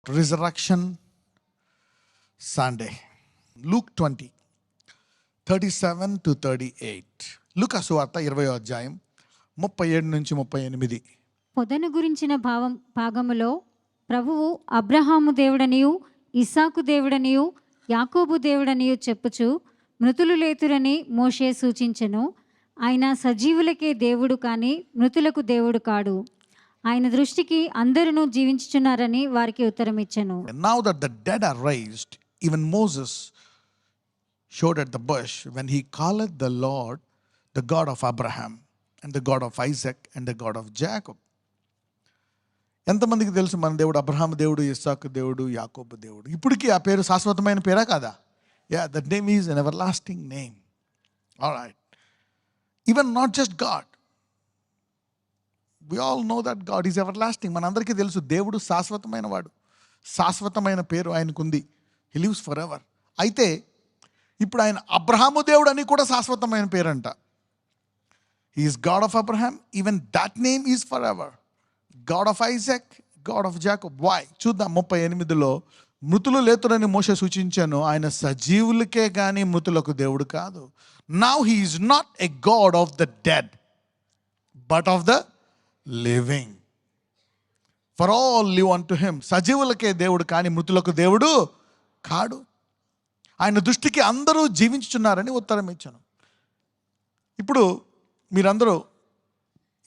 Resurrection Sunday. Luke 20, 37 to 38. లూకా సువార్త 20వ అధ్యాయం 37 నుంచి 38. పొదను గురించిన భాగములో ప్రభువు అబ్రహాము దేవుడనియు ఇస్సాకు దేవుడనియు యాకోబు దేవుడనియు చెప్పుచు మృతులు లేతురని మోషే సూచించెను. ఆయన సజీవులకే దేవుడు కాని మృతులకు దేవుడు కాడు. ఆయన దృష్టికి అందరూ జీవించుచున్నారని వారికి ఉత్తరం ఇచ్చెను. Now that the dead are raised, even Moses showed at the bush when he calleth the Lord the God of Abraham and the God of Isaac and the God of Jacob. ఎంతమందికి తెలుసు మన దేవుడు అబ్రహాము దేవుడు, ఇస్సాకు దేవుడు, యాకోబు దేవుడు. ఇప్పటికీ ఆ పేరు శాశ్వతమైన పేరా కాదా? Yeah, that name is an everlasting name. All right. Even not just God. We all know that God is everlasting. మనందరికీ తెలుసు దేవుడు శాశ్వతమైన వాడు. శాశ్వతమైన పేరు ఆయనకుంది. He lives forever. అయితే ఇప్పుడు ఆయన అబ్రహాము దేవుడు అని కూడా శాశ్వతమైన పేరంట. He is God of Abraham. Even that name is forever. God of Isaac, God of Jacob. Why? చూద్దాం 38లో మృతులు లేతురని మోషే సూచించాను. ఆయన సజీవులకే కానీ మృతులకు దేవుడు కాదు. Now he is not a God of the dead, but of the living. For all live unto him. సజీవులకే దేవుడు కానీ మృతులకు దేవుడు కాడు. ఆయన దృష్టికి అందరూ జీవించుచున్నారని ఉత్తరం ఇచ్చాను. ఇప్పుడు మీరందరూ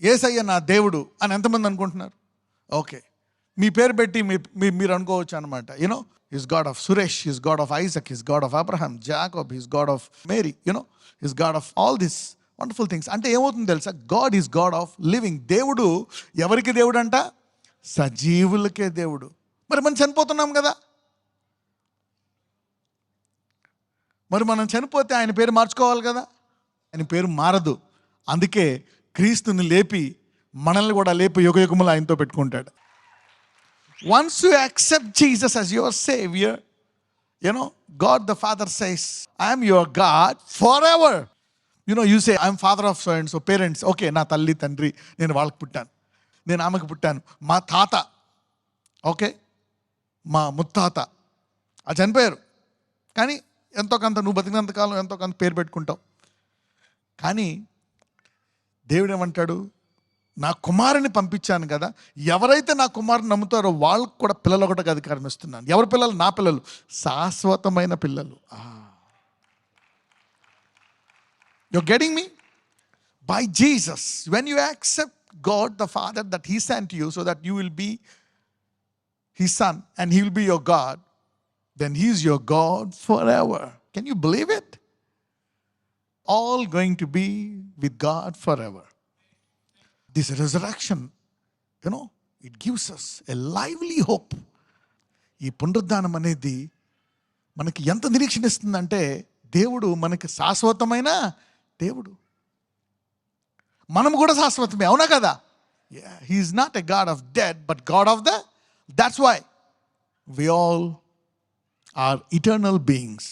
యేసయ్య నా దేవుడు అని ఎంతమంది అనుకుంటున్నారు? ఓకే, మీ పేరు పెట్టి మీరు అనుకోవచ్చు అనమాట. You know is God of Suresh, is God of Isaac, is God of Abraham, Jacob, is God of Mary, you know is God of all this wonderful things. అంటే ఏమవుతుంది తెలుసా? God is God of living. దేవుడు ఎవరికి దేవుడు అంట? సజీవులకే దేవుడు. మరి మనం చనిపోతున్నాం కదా, మరి మనం చనిపోతే ఆయన పేరు మార్చుకోవాలి కదా. ఆయన పేరు మారదు. అందుకే క్రీస్తుని లేపి మనల్ని కూడా లేపి యుగయుగములు ఆయనతో పెట్టుకుంటాడు. Once you accept Jesus as your savior, you know, God the Father says, I am your God forever. You know, you say, I am father of so and so, parents. Okay, నా తల్లి తండ్రి, నేను వాళ్ళకి పుట్టాను, నేను ఆమెకు పుట్టాను, మా తాత, ఓకే, మా ముత్తాత అది చనిపోయారు. కానీ ఎంతో కొంత నువ్వు బతికినంతకాలం ఎంతో కొంత పేరు పెట్టుకుంటావు. కానీ దేవుడు ఏమంటాడు? నా కుమారుని పంపించాను కదా, ఎవరైతే నా కుమారుని నమ్ముతారో వాళ్ళకు కూడా పిల్లలు ఒకటి అధికారం ఇస్తున్నాను. ఎవరి పిల్లలు? నా పిల్లలు, శాశ్వతమైన పిల్లలు. You're getting me? By Jesus, when you accept God the Father that He sent you so that you will be His son and He will be your God, then He is your God forever. Can you believe it? All going to be with God forever. This resurrection, you know, it gives us a lively hope. ఈ పునరుద్ధానం అనేది మనకి ఎంత నిరీక్షణ ఇస్తుందంటే, దేవుడు మనకి శాశ్వతమైన దేవుడు, మనం కూడా శాశ్వతమే. అవునా కదా? He is not a God of dead, but God of the. That's why we all are eternal beings.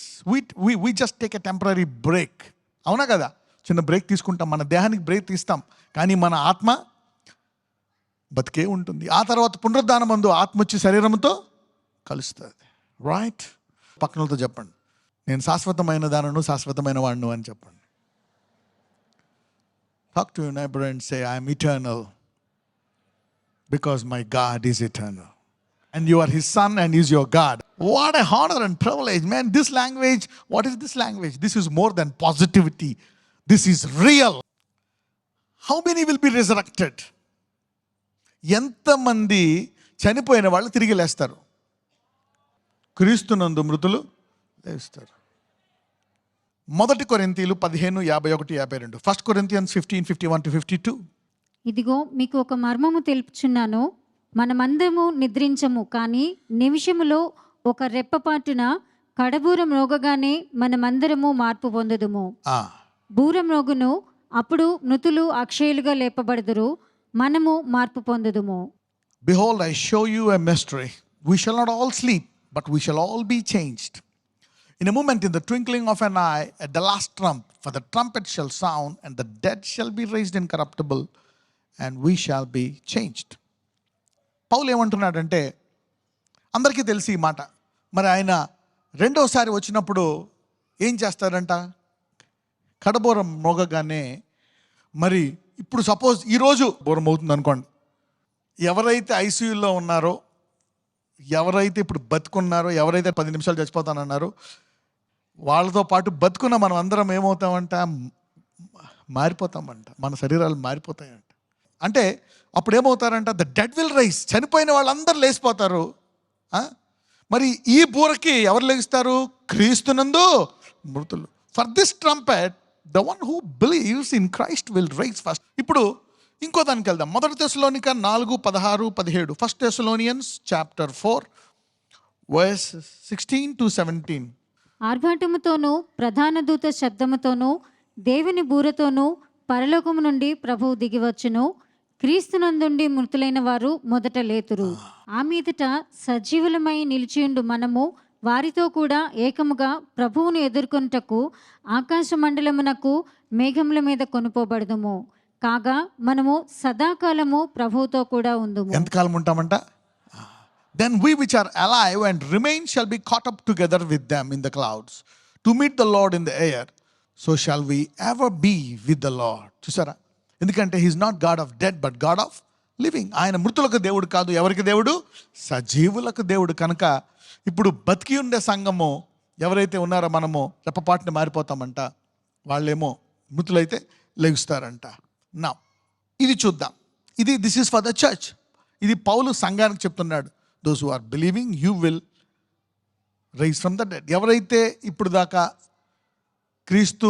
We just take a temporary break. అవునా కదా? చిన్న బ్రేక్ తీసుకుంటాం, మన దేహానికి బ్రేక్ తీస్తాం, కానీ మన ఆత్మ బతికే ఉంటుంది. ఆ తర్వాత పునరుద్ధానం మందు ఆత్మ వచ్చి శరీరంతో కలుస్తుంది. రైట్? పక్కనతో చెప్పండి, నేను శాశ్వతమైన దానను, శాశ్వతమైన వాడును అని చెప్పండి. Talk to your neighbor and say, I am eternal because my God is eternal. And you are His son and He is your God. What a honor and privilege, man. This language, what is this language? This is more than positivity. This is real. How many will be resurrected? ఎంతమంది చనిపోయిన వాళ్ళు తిరిగి లేస్తారు? క్రీస్తునందు మృతులు లేస్తారు. 1 కొరింథీయులు 15:51-52. 1 Corinthians 15:51-52. ఇదిగో మీకు ఒక మర్మము తెలుపుచున్నాను, మనమందరము నిద్రించము, కానీ నిమిషములో ఒక రెప్పపాటున కడబూరం మ్రోగగానే మనమందరము మార్పు పొందుదుము. బూరం మ్రోగును, అప్పుడు మృతులు అక్షయులుగా లేపబడుదురు, మనము మార్పు పొందుదుము. Behold, I show you a mystery. We shall not all sleep, but we shall all be changed. In a moment, in the twinkling of an eye, at the last trump, for the trumpet shall sound, and the dead shall be raised incorruptible, and we shall be changed. పౌలు ఏమంటున్నాడంటే, అందరికీ తెలిసి ఈ మాట. మరి ఆయన రెండోసారి వచ్చినప్పుడు ఏం చేస్తారంట? కడబోరం మోగగానే, మరి ఇప్పుడు సపోజ్ ఈరోజు బోరం అవుతుంది అనుకోండి, ఎవరైతే ఐసీయూలో ఉన్నారో, ఎవరైతే ఇప్పుడు బతుకున్నారో, ఎవరైతే 10 నిమిషాలు చచ్చిపోతానన్నారో, వాళ్ళతో పాటు బతుకున్న మనం అందరం ఏమవుతామంట? మారిపోతామంట. మన శరీరాలు మారిపోతాయంట. అంటే అప్పుడు ఏమవుతారంట? The dead will rise. చనిపోయిన వాళ్ళందరూ లేచిపోతారు. మరి ఈ బూరకి ఎవరు లేస్తారు? క్రీస్తునందు మృతులు. For this trumpet the one who believes in Christ will rise first. ఇప్పుడు ఇంకో దానికి వెళ్దాం. 1 తెస్సలోనిక 4:16-17. 1 Thessalonians chapter 4 verse 16-17. ఆర్భాటముతోనూ ప్రధాన దూత శబ్దముతోనూ దేవుని బూరతోనూ పరలోకము నుండి ప్రభువు దిగివచ్చును. క్రీస్తునందుండి మృతులైన వారు మొదట లేతురు. ఆ మీదట సజీవులమై నిలిచియుండు మనము వారితో కూడా ఏకముగా ప్రభువును ఎదుర్కొనుటకు ఆకాశ మండలమునకు మేఘముల మీద కొనుపోబడదుము. కాగా మనము సదాకాలము ప్రభువుతో కూడా ఉందుము. ఎంతకాలం ఉంటామంట? Then we which are alive and remain shall be caught up together with them in the clouds to meet the Lord in the air. So shall we ever be with the Lord. చూసారా? ఎందుకంటే he's not God of dead but God of living. ఆయన మృతులకు దేవుడు కాదు. ఎవరికి దేవుడు? సజీవులకు దేవుడు. కనుక ఇప్పుడు బతికి ఉండే సంఘము ఎవరైతే ఉన్నారో, మనము రెప్పపాటుని మారిపోతామంట. వాళ్ళేమో మృతులైతే లెగుస్తారంట. నా ఇది చూద్దాం. This is for the church. ఇది పౌలు సంఘానికి చెప్తున్నాడు. Those who are believing you will rise from the dead. ఎవరైతే ఇప్పుడు దాకా క్రీస్తు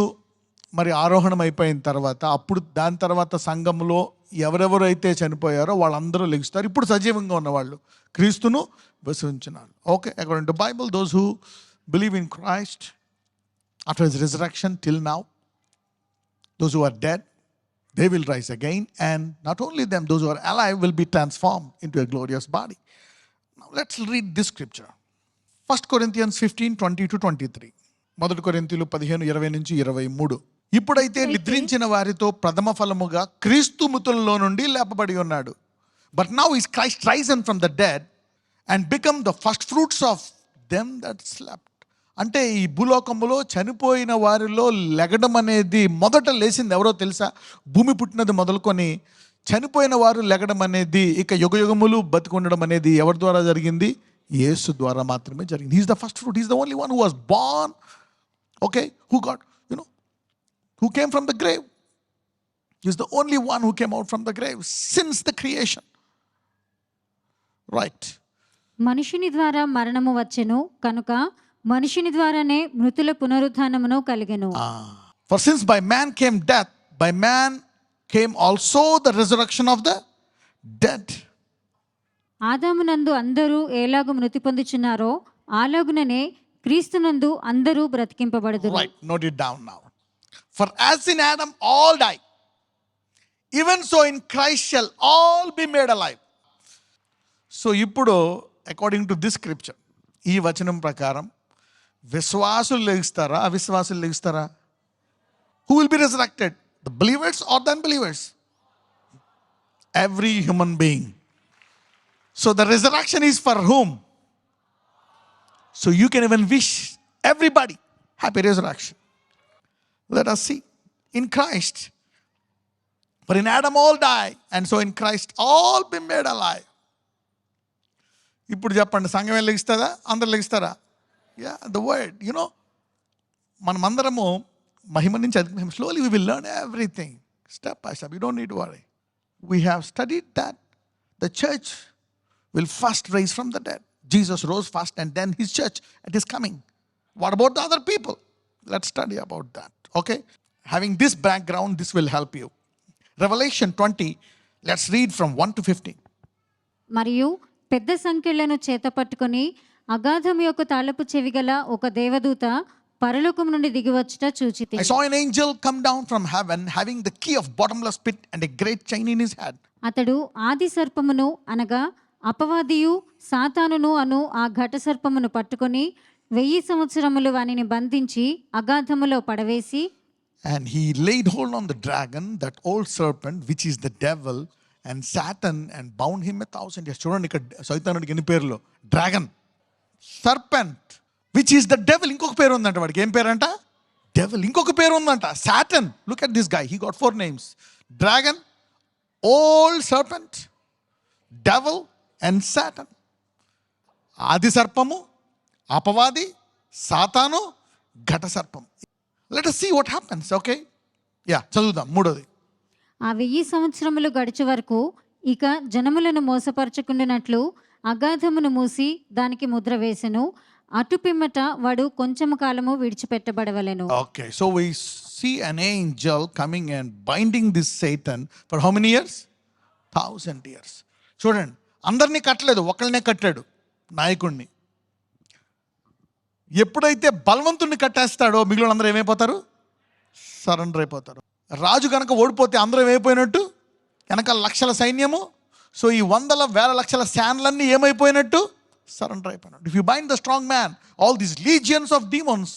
మరి ఆరోహణం అయిపోయిన తర్వాత, అప్పుడు దాని తర్వాత సంఘంలో ఎవరెవరైతే చనిపోయారో వాళ్ళందరూ లెగుస్తారు. ఇప్పుడు సజీవంగా ఉన్నవాళ్ళు క్రీస్తును విశ్వసించినారు. Okay, according to Bible those who believe in Christ after his resurrection till now, those who are dead they will rise again, and not only them, those who are alive will be transformed into a glorious body. Now let's read this scripture. 1 Corinthians 15:20-23. 1 కొరింథీయులు 15:20-23. ఇప్పుడైతే నిద్రించిన వారితో ప్రథమ ఫలముగా క్రీస్తు మృతులలో నుండి లేపబడి ఉన్నాడు. But now is Christ risen from the dead and become the first fruits of them that slept. అంటే ఈ భూలోకములో చనిపోయిన వారిలో లెగడం అనేది, మొదట లేచింది ఎవరో తెలుసా? భూమి పుట్టినది మొదలుకొని చనిపోయిన వారు లెగడం అనేది, ఇక యుగయుగములు బతికుండడం అనేది ఎవరి ద్వారా జరిగింది? యేసు ద్వారా మాత్రమే జరిగింది. He's the first fruit. He's the only one who was born, okay, who got who came from the grave. He is the only one who came out from the grave since the creation. Right. మనుషుని ద్వారా మరణము వచ్చెను కనుక మనుషుని ద్వారానే మృతుల పునరుత్థానమును కలిగెను. For since by man came death, by man came also the resurrection of the dead. ఆదామునందు అందరూ ఎలాగు మృతి పొందుచున్నారో అలాగుననే క్రీస్తునందు అందరూ బ్రతికింపబడుదురు. Right, note it down now. For as in Adam all die, even so in Christ shall all be made alive. So ఇప్పుడు according to this scripture, ఈ వచనం ప్రకారం విశ్వాసులు లెగుస్తారా, అవిశ్వాసులు లెగుస్తారా? Who will be resurrected? The believers or the unbelievers? Every human being. So the resurrection is for whom? So you can even wish everybody happy resurrection. Let us see. In Christ, for in Adam all die, and so in Christ all be made alive. ఇప్పుడు చెప్పండి, సంఘం లెగిస్తుందా? అందరు లెగిస్తారా? Yeah, the word మనమందరము మహిమ నుంచి అది slowly we will learn everything step by step. You don't need worry. We have studied that the church will first rise from the dead. Jesus rose first and then his church, it is coming. What about the other people? Let's study about that. Okay? Having this background, this will help you. Revelation 20, let's read from 1 to 15. మరియు పెద్ద సంఖ్యలను చేతపట్టుకొని అగాధం యొక్క తాళపు చెవిగల ఒక దేవదూత పరలోకం నుండి దిగివచ్చుట చూచితి. I saw an angel come down from heaven having the key of bottomless pit and a great chain in his hand. అతడు ఆది సర్పమును అనగా అపవాదియు సాతానును అను ఆ ఘట సర్పమును పట్టుకొని 1000 సంవత్సరములు వానిని బంధించి అగాధములో పడవేసి, and he laid hold on the dragon, that old serpent which is the devil and Satan and bound him 1,000 years. చూడండి ఇక్కడ సైతానుడికి ఎన్ని పేర్లు. Dragon, serpent, which is the devil. ఇంకొక పేరు ఉందంట వాడికి. ఏం పేరంట? డెవిల్. ఇంకొక పేరు ఉందంట Satan. Look at this guy, he got 4 names. Dragon, old serpent, devil and Satan. ఆది సర్పము, అపవాది, సాతాను, ఘట సర్పం. Let us see what happens. Okay, yeah, చదువుదాం. మూడోది, ఆ 1000 సంవత్సరములు గడిచే వరకు ఇక జనములను మోసపరచుకుండినట్లు అగాధమును మూసి దానికి ముద్ర వేసెను. అటు పిమ్మట వాడు కొంచెము కాలము విడిచిపెట్టబడవలెను. okay, so we see an angel coming and binding this Satan for how many years? 1,000 years. చూడండి, అందరినీ కట్టలేదు, ఒకళ్ళనే కట్టాడు, నాయకుడిని. ఎప్పుడైతే బలవంతుడిని కట్టేస్తాడో మిగిలిన అందరూ ఏమైపోతారు? సరెండర్ అయిపోతారు. రాజు కనుక ఓడిపోతే అందరూ ఏమైపోయినట్టు? వెనక లక్షల సైన్యము. సో ఈ వందల వేల లక్షల శాన్లన్నీ ఏమైపోయినట్టు? సరెండర్ అయిపోయినట్టు. If you bind the strong man, all these legions of demons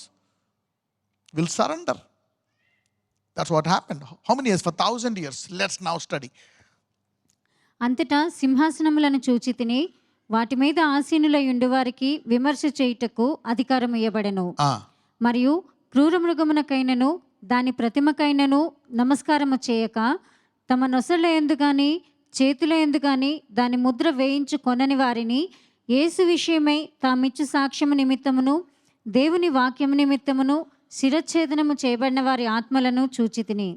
will surrender. That's what happened. How many years? For 1,000 years. Let's now study. అంతటా సింహాసనములను చూచి తిని వాటి మీద ఆసీనులై ఉండువారికి విమర్శ చేయుటకు అధికారం ఇయ్యబడెను. మరియు క్రూర మృగమునకైనను దాని ప్రతిమకైనను నమస్కారము చేయక తమ నొసళ్ళ యందు గాని చేతుల యందు గాని దాని ముద్ర వేయించు కొనని వారిని యేసు విషయమై తామిచ్చు సాక్ష్యము నిమిత్తమును దేవుని వాక్యము నిమిత్తమును శిరచ్ఛేదనము చేయబడిన వారి ఆత్మలను చూచి తిని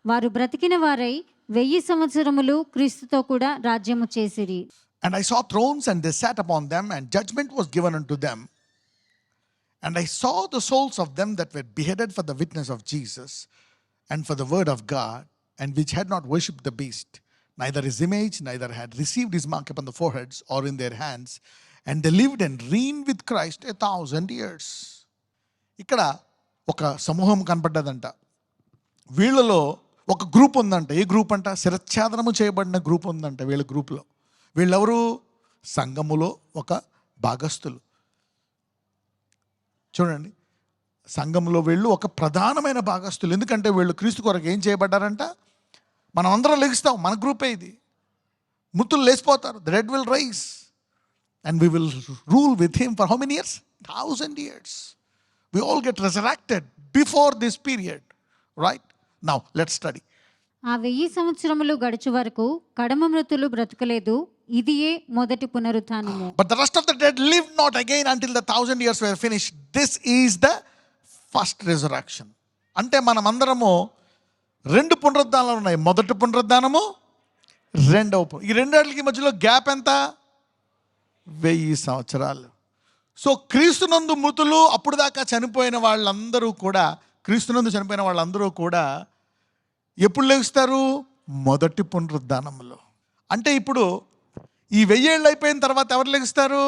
వారు బ్రతికిన వారై 1000 సంవత్సరములు క్రీస్తుతో కూడా రాజ్యము చేసిరి. And I saw thrones, and they sat upon them, and judgment was given unto them. And I saw the souls of them that were beheaded for the witness of Jesus and for the word of God, and which had not worshipped the beast, neither his image, neither had received his mark upon the foreheads or in their hands, and they lived and reigned with Christ 1,000 years. ఇక్కడ ఒక సమూహం కనపడ్డదంట. వీళ్ళలో ఒక group ఉందంట. ఏ group అంట? శిరచ్ఛేదనము చేయబడిన group ఉందంట వీళ్ళ గ్రూప్లో. వీళ్ళెవరు? సంఘములో ఒక భాగస్థులు. చూడండి, సంఘంలో వీళ్ళు ఒక ప్రధానమైన భాగస్థులు. ఎందుకంటే వీళ్ళు క్రీస్తు కొరకు ఏం చేయబడ్డారంట? మనం అందరం లెగిస్తాం, మన గ్రూపే ఇది. మృతులు లేచిపోతారు. The dead will rise and we will rule with him for how many years? 1,000 years. We all get resurrected before this period, right? Now let's study. ఆ 1000 సంవత్సరములు గడుచు వరకు కడమ మృతులు బ్రతకలేదు. ఇదియే మొదటి పునరుత్థానము. But the rest of the dead lived not again until the 1,000 years were finished. This is the first resurrection. అంటే మనం అందరము 2 పునరుద్ధానాలు ఉన్నాయి. మొదటి పునరుద్ధానము, రెండవ. ఈ రెండాటికి మధ్యలో గ్యాప్ ఎంత? 1000 సంవత్సరాలు. సో క్రీస్తునందు మృతులు, అప్పుడు దాకా చనిపోయిన వాళ్ళందరూ కూడా, క్రీస్తునందు చనిపోయిన వాళ్ళందరూ కూడా ఎప్పుడు లెగుస్తారు? మొదటి పునరుద్ధానంలో. అంటే ఇప్పుడు ఈ 1000 ఏళ్ళు అయిపోయిన తర్వాత ఎవరు లెగుస్తారు?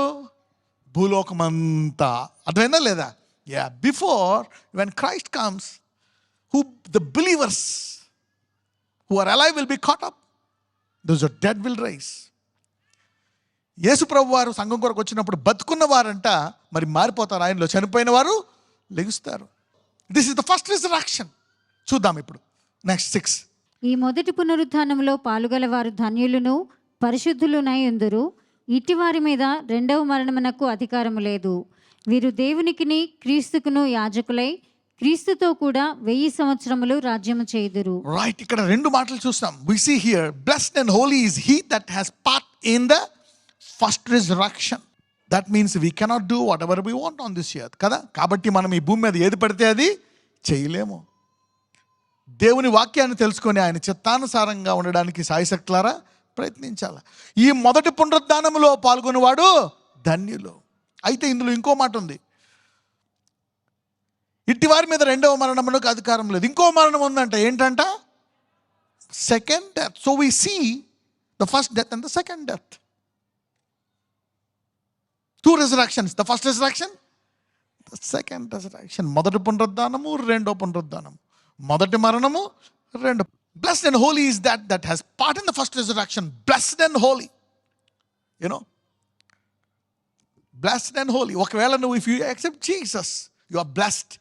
భూలోకమంతా. అర్థమైందా లేదా? Yeah, before when Christ comes, who the believers who are alive will be caught up, those are dead will rise. Yesu ప్రభు వారు సంఘం కొరకు వచ్చినప్పుడు బతుకున్న వారంట మరి మారిపోతారు. ఆయనలో చనిపోయిన వారు లెగుస్తారు. This is the first resurrection. చూద్దాం ఇప్పుడు నెక్స్ట్ 6. ఈ మొదటి పునరుత్థానంలో పాలుగలవారు ధన్యులను పరిశుద్ధులునై ఉందురు. ఇట్టి వారి మీద రెండవ మరణమునకు అధికారము లేదు. వీరు దేవునికిని క్రీస్తుకును యాజకులై క్రీస్తుతో కూడా 1000 సంవత్సరములు రాజ్యము చేయుదురు. రైట్, ఇక్కడ 2 మాటలు చూస్తాం. We see here, blessed and holy is he that has part in the first resurrection. That means we cannot do whatever we want on this earth, కదా. కాబట్టి మనం ఈ భూమి మీద ఏది పడితే అది చేయలేము. దేవుని వాక్యాన్ని తెలుసుకొని ఆయన చిత్తానుసారంగా ఉండడానికి సాయశక్తులారా ప్రయత్నించాలి. ఈ మొదటి పునరుద్ధానములో పాల్గొనేవాడు ధన్యులు. అయితే ఇందులో ఇంకో మాట ఉంది. ఇట్టి వారి మీద రెండవ మరణమునకు అధికారం లేదు. ఇంకో మరణం ఉందంట. ఏంటంట? Second death. So we see the first death and the second death. 2 resurrections. The first resurrection, the second resurrection. మొదటి పునరుద్ధానము, రెండో పునరుద్ధానము. మొదటి మరణము, రెండో. Blessed and holy is that has part in the first resurrection. Blessed and holy. You know, blessed and holy. ఒకవేళ నువ్వు, if you accept Jesus, you are blessed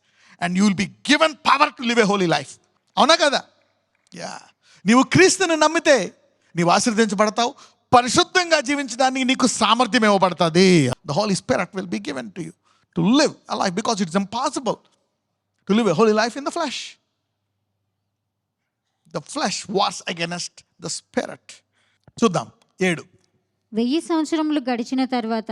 and you will be given power to live a holy life. అవునా కదా? Yeah, నీవు క్రీస్తుని నమ్మితే నీవు ఆశీర్వదించబడతావు. పరిశుద్ధంగా జీవించడానికి నీకు సామర్థ్యం ఇవ్వబడుతుంది. The Holy Spirit will be given to you to live a life, because it's impossible to live a holy life in the flesh. The flesh was against the Spirit. చూద్దాం 7. 1000 సంవత్సరములు గడిచిన తర్వాత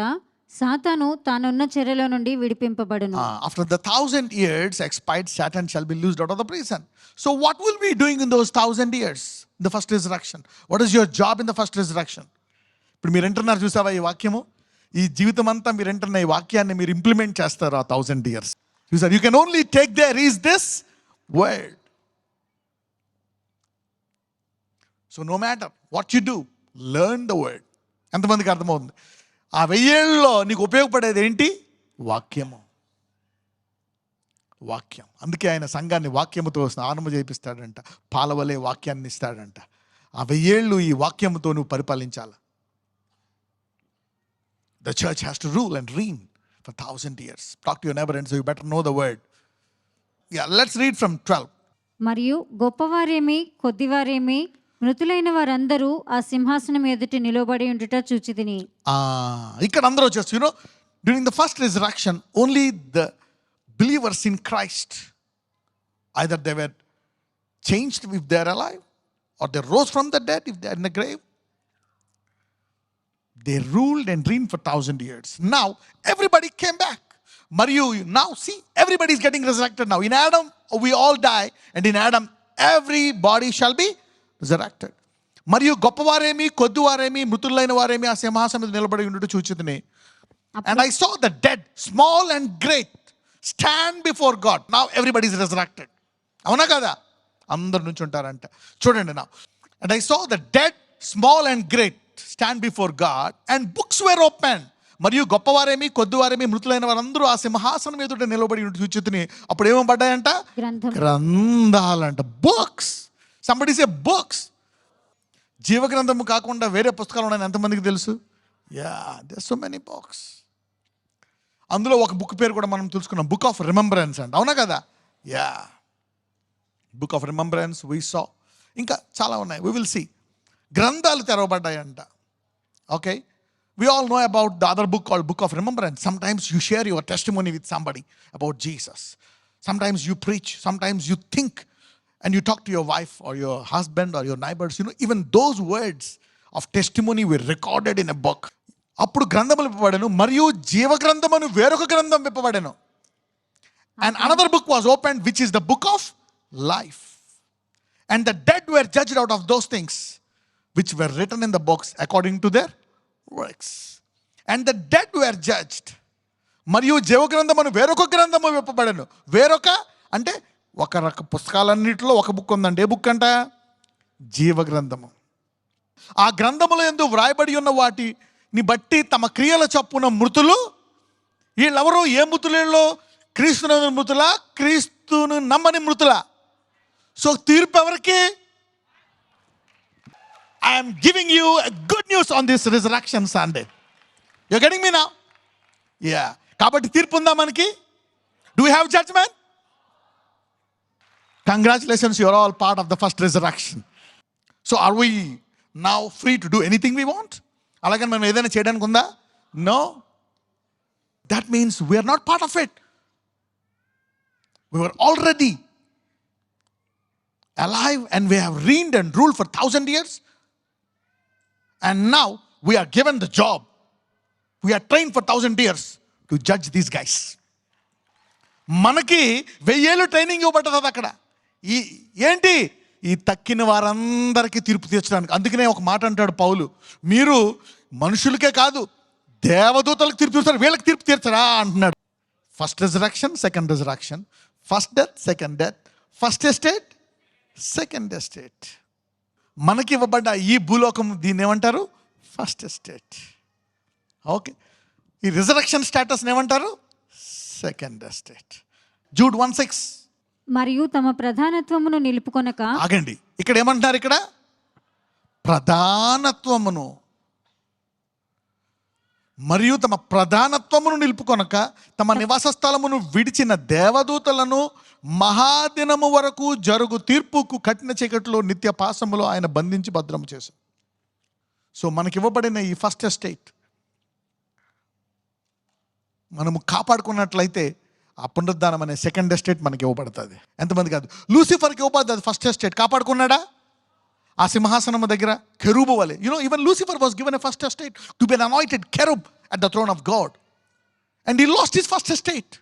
సాతాను తానున్న చెరలో నుండి విడిపింపబడును. After the 1000 years expired, Satan shall be loosed out of the prison. So what will we be doing in those 1000 years? The first resurrection. What is your job in the first resurrection? ఇప్పుడు మీరు వింటున్నారు చూసావా ఈ వాక్యము? ఈ జీవితం అంతా మీరు వింటున్న ఈ వాక్యాన్ని మీరు ఇంప్లిమెంట్ చేస్తారు ఆ 1000 years. చూసారు, you can only take there is this word. So no matter what you do, learn the word. ఎంతమందికి అర్థమవుతుంది? ఆ 1000 ఏళ్ళలో నీకు ఉపయోగపడేది ఏంటి? వాక్యము. వాక్యం. అందుకే ఆయన సంఘాన్ని వాక్యముతో స్నానము చేపిస్తాడంట, పాలవలే వాక్యాన్ని ఇస్తాడంట. ఆ 1000 ఏళ్ళు ఈ వాక్యముతో నువ్వు పరిపాలించాలి. The church has to rule and reign for 1000 years. Talk to your neighbor and say, you better know the word. Yeah, let's read from 12. మరియు గొప్పవారేమి కొద్దివారేమి మృతులైన వారందరూ ఆ సింహాసనం ఎదుట నిలబడి ఉండుట చూచితిని. ఇక్కడ అందరూ వచ్చేసి, you know, during the first resurrection, only the believers in Christ, either they were changed if they are alive, or they rose from the dead if they are in the grave. They ruled and reigned for 1000 years. Now everybody came back. Mariyu, now see, everybody is getting resurrected now. In Adam we all die, and in Adam every body shall be resurrected. మరియు గొప్పవారేమి కొద్దివారేమి మృతులైన వారేమి ఆ సింహాసనం మీద నిలబడి ఉండుట చూచితిని. And I saw the dead, small and great, stand before God. Now everybody is resurrected. అవునా కదా? అందరు నుంచి ఉంటారంట. చూడండి now. And I saw the dead, small and great, stand before God, and books were opened. మరియు గొప్పవారేమి కొద్దివారేమి మృతులైన వారందరూ ఆ సింహాసనం ఎదుట నిలబడి ఉండి చూచితిని. అప్పుడు ఏమబడ్డాయంట? గ్రంథాలంట. బుక్స్. Somebody say books. జీవగ్రంథము కాకుండా వేరే పుస్తకాలు ఉన్నాయని ఎంతమందికి తెలుసు? Yeah, there so many books. అందులో ఒక బుక్ పేరు కూడా మనం తెలుసుకున్నాం, బుక్ ఆఫ్ రిమెంబరెన్స్ అంట. అవునా కదా? Yeah, book of remembrance we saw. ఇంకా చాలా ఉన్నాయి, వి విల్ సీ. గ్రంథాలు తెరవబడ్డాయంట. Okay, we all know about the other book called book of remembrance. Sometimes you share your testimony with somebody about Jesus. Sometimes you preach, sometimes you think and you talk to your wife or your husband or your neighbors. You know, even those words of testimony were recorded in a book. అప్పుడు గ్రంథములు విప్పబడెను, మరియు జీవ గ్రంథమును వేరొక గ్రంథం విప్పబడెను. And another book was opened, which is the book of life. And the dead were judged out of those things which were written in the books according to their works. And the dead were judged. మరియు జీవ గ్రంథమును వేరొక గ్రంథము విప్పబడెను. వేరొక అంటే ఒక రక పుస్తకాలన్నిటిలో ఒక బుక్ ఉందండి. ఏ బుక్ అంట? జీవ గ్రంథము. ఆ గ్రంథములో యందు వ్రాయబడి ఉన్న వాటిని బట్టి తమ క్రియల చొప్పున మృతులు. వీళ్ళెవరు? ఏ మృతులలో? క్రీస్తునందు మృతులా, క్రీస్తును నమ్మని మృతులా? సో తీర్పు ఎవరికి? I am giving you a good news on this resurrection Sunday. You're getting me now? Yeah. కాబట్టి తీర్పు ఉందా మనకి? Do we have judgment? Congratulations, you're all part of the first resurrection. So are we now free to do anything we want? అలాగని మనం ఏదైనా చేయడానికి ఉందా? No. That means we are not part of it. We were already alive and we have reigned and ruled for 1000 years. And now we are given the job. We are trained for 1000 years to judge these guys. మనకి 1000 ఏళ్ళు training ఇవ్వబడ్డది అక్కడ. ఏంటి? ఈ తక్కిన వారందరికీ తీర్పు తీర్చడానికి. అందుకనే ఒక మాట అంటాడు పౌలు, మీరు మనుషులకే కాదు దేవదూతలకు తీర్పు తీర్చారు, వీళ్ళకి తీర్పు తీర్చరా అంటున్నాడు. First resurrection, second resurrection, first death, second death, first estate, second estate. మనకి ఇవ్వబడ్డ ఈ భూలోకం దీన్ని ఏమంటారు? First estate. ఓకే, ఈ రిజరక్షన్ స్టేటస్ని ఏమంటారు? Second estate. జూడ్ 1:6. మరియు తమ ప్రధానత్వమును నిలుపుకొనక. ఆగండి, ఇక్కడ ఏమంటారు? ఇక్కడ ప్రధానత్వమును మరియు తమ ప్రధానత్వమును నిలుపుకొనక తమ నివాస స్థలమును విడిచిన దేవదూతలను మహాదినము వరకు జరుగు తీర్పుకు కఠిన చీకటిలో నిత్య పాశములో ఆయన బంధించి భద్రము చేశారు. సో మనకి ఇవ్వబడిన ఈ ఫస్ట్ ఎస్టేట్ మనము కాపాడుకున్నట్లయితే ఆ పునరుద్ధానం అనే సెకండ్ ఎస్టేట్ మనకి ఇవ్వబడుతుంది. ఎంతమంది కాదు, లూసిఫర్కి ఇవ్వబడుతుంది అది ఫస్ట్ ఎస్టేట్. కాపాడుకున్నాడా ఆ సింహాసనం దగ్గర కెరూబు వలె. Even Lucifer was given a first estate to be an anointed cherub at the throne of God and he lost his first estate.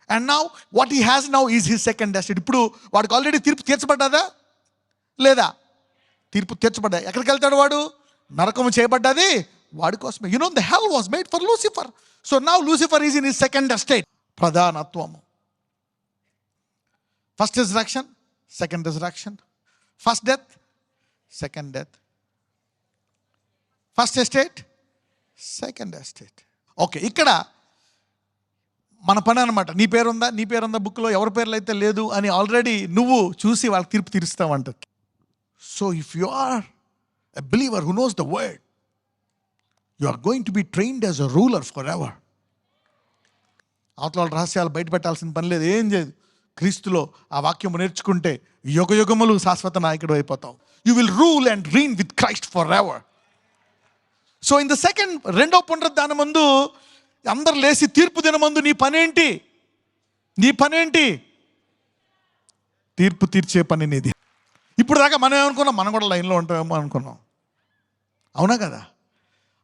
And now what he has now is his second estate. ఇప్పుడు వాడికి already తీర్పు తీర్చబడ్డాదా లేదా? తీర్పు తీర్చబడ్డా. ఎక్కడికి వెళ్తాడు వాడు? నరకము చేయబడ్డది వాడి కోసమే. The hell was made for Lucifer. So now Lucifer is in his second estate. ప్రధానత్వము. First resurrection, second resurrection. First death, second death. First estate, second estate. Okay, ఇక్కడ మన పని అనమాట. నీ పేరుందా బుక్లో, ఎవరి పేర్లు అయితే లేదు అని ఆల్రెడీ నువ్వు చూసి వాళ్ళకి తీర్పు తీరుస్తావంట. So if you are a believer who knows the word, you are going to be trained as a ruler for ever. అవతల రహస్యాలు బయట పెట్టాల్సిన పని లేదు, ఏం చేయదు. క్రీస్తులో ఆ వాక్యం నేర్చుకుంటే యుగయుగములు శాశ్వత నాయకుడు అయిపోతావు. You will rule and reign with Christ for ever. So in the second, రెండో పునరుద్ధానం ముందు అందరు లేచి తీర్పు దినమందు నీ పనేంటి? తీర్పు తీర్చే పని నీది. ఇప్పుడు దాకా మనం ఏమనుకున్నాం? మనం కూడా లైన్లో ఉంటామేమో అనుకున్నాం. అవునా కదా?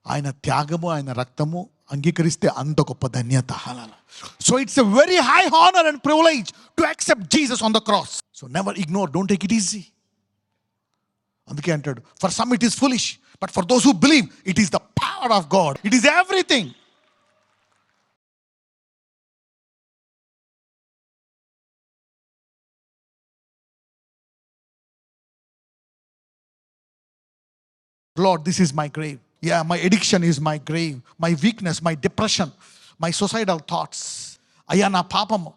ఆయన త్యాగము, ఆయన రక్తము అంగీకరిస్తే అంత గొప్ప ధన్యత. So it's a very high honour and privilege to accept Jesus on the cross. So never ignore, don't take it easy. అందుకే అంటాడు, for some it is foolish, but for those who believe it is the power of God. It is everything. Lord, this is my grave. Yeah, my addiction is my grave. My weakness, my depression, my suicidal thoughts. Ayya na papamu.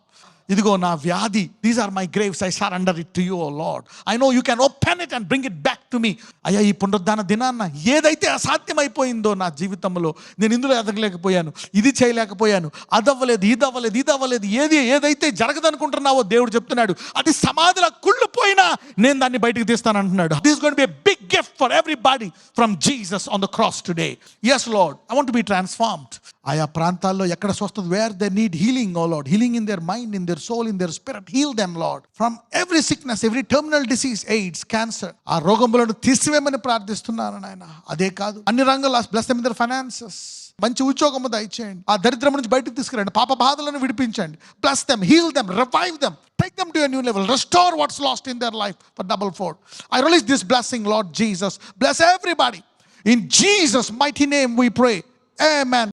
ఇదిగో నా వ్యాధి. These are my graves. I surrender it to you, O Lord. I know you can open it and bring it back to me. అయ్యా, ఈ పునరుద్ధాన దినాన్న ఏదైతే అసాధ్యమైపోయిందో నా జీవితంలో, నేను ఇందులో ఎదగలేకపోయాను, ఇది చేయలేకపోయాను, అదవ్వలేదు, ఇది ఏదైతే జరగదనుకుంటున్నావో దేవుడు చెప్తున్నాడు, అది సమాధిలో కుళ్ళిపోయినా నేను దాన్ని బయటికి తీస్తానంటున్నాడు. This going to be a big gift for everybody from Jesus on the cross today. yes Lord, I want to be transformed. ఆయా ప్రాంతాల్లో ఎక్కడ స్వస్థత, where they need healing, O Lord, healing in their mind, in their soul, in their spirit, heal them Lord from every sickness, every terminal disease, AIDS, cancer. ఆ రోగములను తీసివేయమని ప్రార్థిస్తున్నాను నాయన. అదే కాదు, అన్ని రంగాల్లో bless them in their finances. మంచి ఉద్యోగము దయచేయండి. ఆ దరిద్రం నుంచి బయటకు తీసుకురండి. పాప బాధలను విడిపించండి. bless them, heal them, revive them, take them to a new level, restore what's lost in their life for double fold. I release this blessing, Lord Jesus. Bless everybody in Jesus mighty name we pray. Amen.